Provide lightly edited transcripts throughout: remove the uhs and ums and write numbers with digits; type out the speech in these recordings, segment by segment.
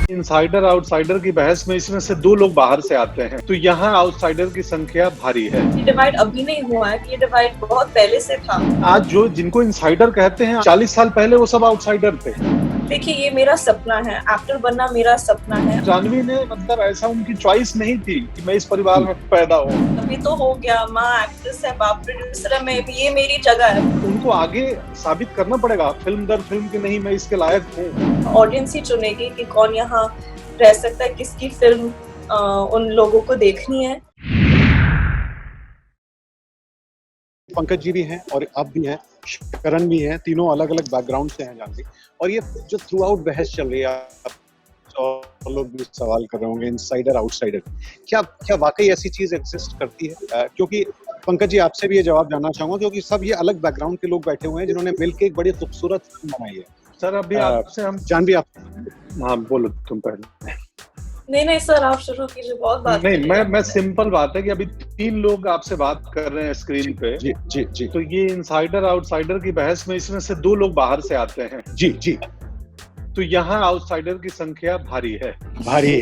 Insider outsider की बहस में इसमें से दो लोग बाहर से आते हैं, तो यहाँ आउटसाइडर की संख्या भारी है। ये डिवाइड अभी नहीं हुआ है, ये डिवाइड बहुत पहले से था। आज जो जिनको इनसाइडर कहते हैं 40 साल पहले वो सब आउटसाइडर थे। देखिए, ये मेरा सपना है, एक्टर बनना मेरा सपना है। जानवी ने मतलब ऐसा उनकी चॉइस नहीं थी कि मैं इस परिवार में पैदा हूँ। अभी तो हो गया, माँ एक्ट्रेस है, बाप प्रोड्यूसर है, मैं ये मेरी जगह है। उनको आगे साबित करना पड़ेगा फिल्म दर फिल्म की नहीं मैं इसके लायक हूँ। ऑडियंस ही चुनेगी कि कौन यहाँ रह सकता है, किसकी फिल्म उन लोगों को देखनी है। पंकज जी भी हैं और आप भी हैं, करण भी हैं, तीनों अलग अलग बैकग्राउंड से हैं जानवी। और ये जो थ्रू आउट बहस चल रही है, आप लोग भी सवाल कर रहे होंगे इनसाइडर आउटसाइडर, क्या वाकई ऐसी चीज एग्जिस्ट करती है? क्योंकि पंकज जी आपसे भी ये जवाब जानना चाहूंगा, क्योंकि सब ये अलग बैकग्राउंड के लोग बैठे हुए हैं जिन्होंने मिलकर एक बड़ी खूबसूरत फिल्म बनाई है। सर अभी आपसे हम जानवी आप हाँ बोलो तुम पहले। नहीं सर, आप शुरू कीजिए, बहुत बात नहीं मैं सिंपल बात है कि अभी 3 लोग आपसे बात कर रहे हैं स्क्रीन पे। जी जी जी तो ये इनसाइडर आउटसाइडर की बहस में इसमें से 2 लोग बाहर से आते हैं। जी जी तो यहाँ आउटसाइडर की संख्या भारी है।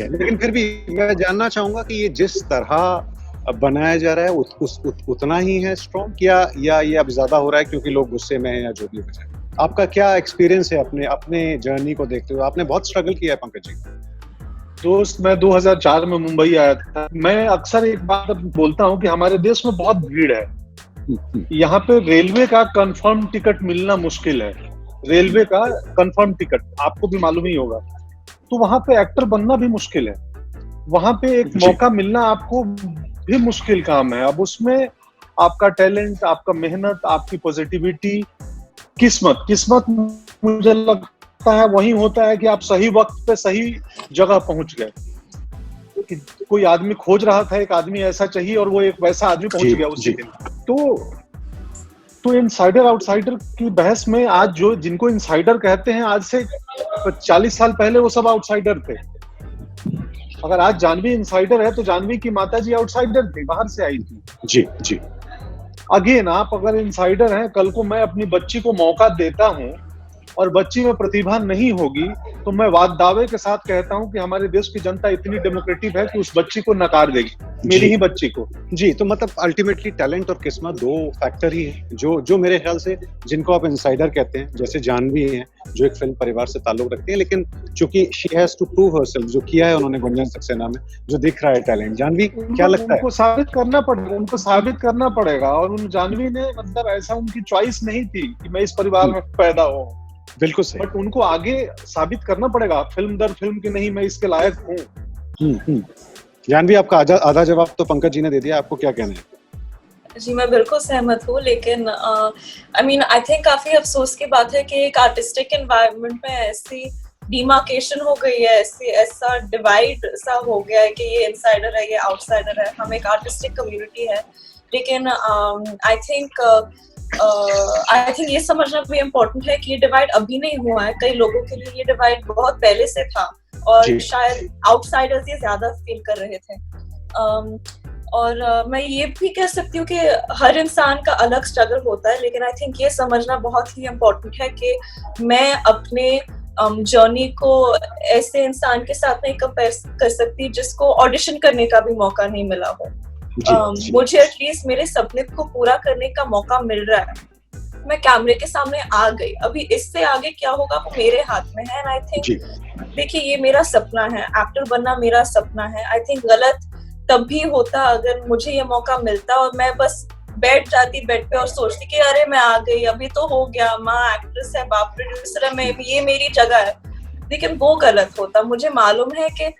लेकिन फिर भी मैं जानना चाहूंगा कि ये जिस तरह बनाया जा रहा है उतना ही है स्ट्रॉन्ग, या ये अब ज्यादा हो रहा है क्योंकि लोग गुस्से में हैं या जो भी वजह है? आपका क्या एक्सपीरियंस है अपने जर्नी को देखते हुए? आपने बहुत स्ट्रगल किया है पंकज जी। दोस्त, मैं 2004 में मुंबई आया था। मैं अक्सर एक बात बोलता हूँ कि हमारे देश में बहुत भीड़ है। यहाँ पे रेलवे का कंफर्म टिकट मिलना मुश्किल है। रेलवे का कंफर्म टिकट आपको भी मालूम ही होगा। तो वहां पे एक्टर बनना भी मुश्किल है। वहां पे एक मौका मिलना आपको भी मुश्किल काम है। अब उसमें आपका टैलेंट, आपका मेहनत, आपकी पॉजिटिविटी, किस्मत मुझे लगता है वही होता है कि आप सही वक्त पे सही जगह पहुंच गए। कि कोई आदमी खोज रहा था, एक आदमी ऐसा चाहिए और वो एक वैसा आदमी पहुंच गया उसी दिन। तो इनसाइडर आउटसाइडर की बहस में आज जो जिनको इनसाइडर कहते हैं, आज से 40 साल पहले वो सब आउटसाइडर थे। अगर आज जानवी इनसाइडर है तो जानवी की माताजी आउटसाइडर थी, बाहर से आई थी। जी अगेन, आप अगर इनसाइडर हैं, कल को मैं अपनी बच्ची को मौका देता हूं और बच्ची में प्रतिभा नहीं होगी तो मैं दावे के साथ कहता हूं कि हमारे देश की जनता इतनी डेमोक्रेटिक है कि उस बच्ची को नकार देगी, मेरी ही बच्ची को। जी, तो मतलब अल्टीमेटली टैलेंट और किस्मत 2 फैक्टर ही है जो मेरे ख्याल से जिनको आप इनसाइडर कहते हैं, जैसे जानवी हैं जो एक फिल्म परिवार से ताल्लुक रखते हैं, लेकिन चूंकि she has to prove herself, जो किया है उन्होंने गुंजन सक्सेना में, जो दिख रहा है टैलेंट। जानवी क्या लगता है? उनको साबित करना पड़ेगा। और उन जानवी ने मतलब ऐसा उनकी चॉइस नहीं थी कि मैं इस परिवार में पैदा हूँ। बिल्कुल सही। बट उनको आगे साबित करना पड़ेगा फिल्म दर फिल्म की नहीं मैं इसके लायक हूँ। जानवी, आपका आधा जवाब तो पंकज जी ने दे दिया, आपको क्या कहना है? जी, मैं बिल्कुल सहमत हूँ, लेकिन आई थिंक काफी अफसोस की बात है कि एक आर्टिस्टिक एनवायरनमेंट में ऐसी डिमार्केशन हो गई है, ऐसा डिवाइड सा हो गया है कि ये इनसाइडर है, ये आउटसाइडर है। हम एक आर्टिस्टिक कम्युनिटी है, लेकिन आई थिंक ये समझना भी इम्पोर्टेंट है कि ये डिवाइड अभी नहीं हुआ है। कई लोगों के लिए ये डिवाइड बहुत पहले से था और शायद आउटसाइडर्स ये ज्यादा फील कर रहे थे। और मैं ये भी कह सकती हूँ कि हर इंसान का अलग स्ट्रगल होता है, लेकिन आई थिंक ये समझना बहुत ही इम्पोर्टेंट है कि मैं अपने जर्नी को ऐसे इंसान के साथ नहीं कंपेयर कर सकती जिसको ऑडिशन करने का भी मौका नहीं मिला हो। मुझे एटलीस्ट मेरे सपने को पूरा करने का मौका मिल रहा है। मैं कैमरे के सामने आ गई, अभी इससे आगे क्या होगा वो मेरे हाथ में है। आई थिंक देखिए, ये मेरा सपना है, एक्टर बनना मेरा सपना है। आई थिंक गलत तब भी होता अगर मुझे ये मौका मिलता और मैं बस बैठ जाती बेड पे और सोचती कि अरे मैं आ गई, अभी तो हो गया, माँ एक्ट्रेस है, बाप प्रोड्यूसर है, मैं ये मेरी जगह है। लेकिन वो गलत होता। मुझे मालूम है कि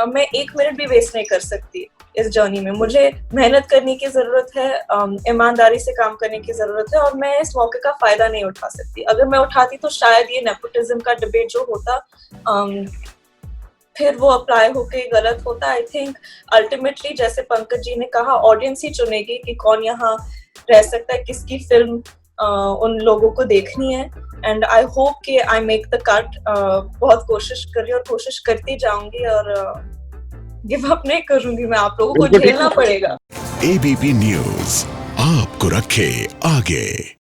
मैं 1 मिनट भी वेस्ट नहीं कर सकती इस जर्नी में। मुझे मेहनत करने की जरूरत है, ईमानदारी से काम करने की जरूरत है, और मैं इस मौके का फायदा नहीं उठा सकती। अगर मैं उठाती तो शायद ये नेपोटिज्म का डिबेट जो होता फिर वो अप्लाई होके गलत होता। आई थिंक अल्टीमेटली, जैसे पंकज जी ने कहा, ऑडियंस ही चुनेगी कि कौन यहाँ रह सकता है, किसकी फिल्म उन लोगों को देखनी है। एंड आई होप कि आई मेक द कट। बहुत कोशिश कर रही और कोशिश करती जाऊंगी और गिव अप नहीं करूंगी मैं। आप लोगों को झेलना पड़ेगा। एबीपी न्यूज़ आपको रखे आगे।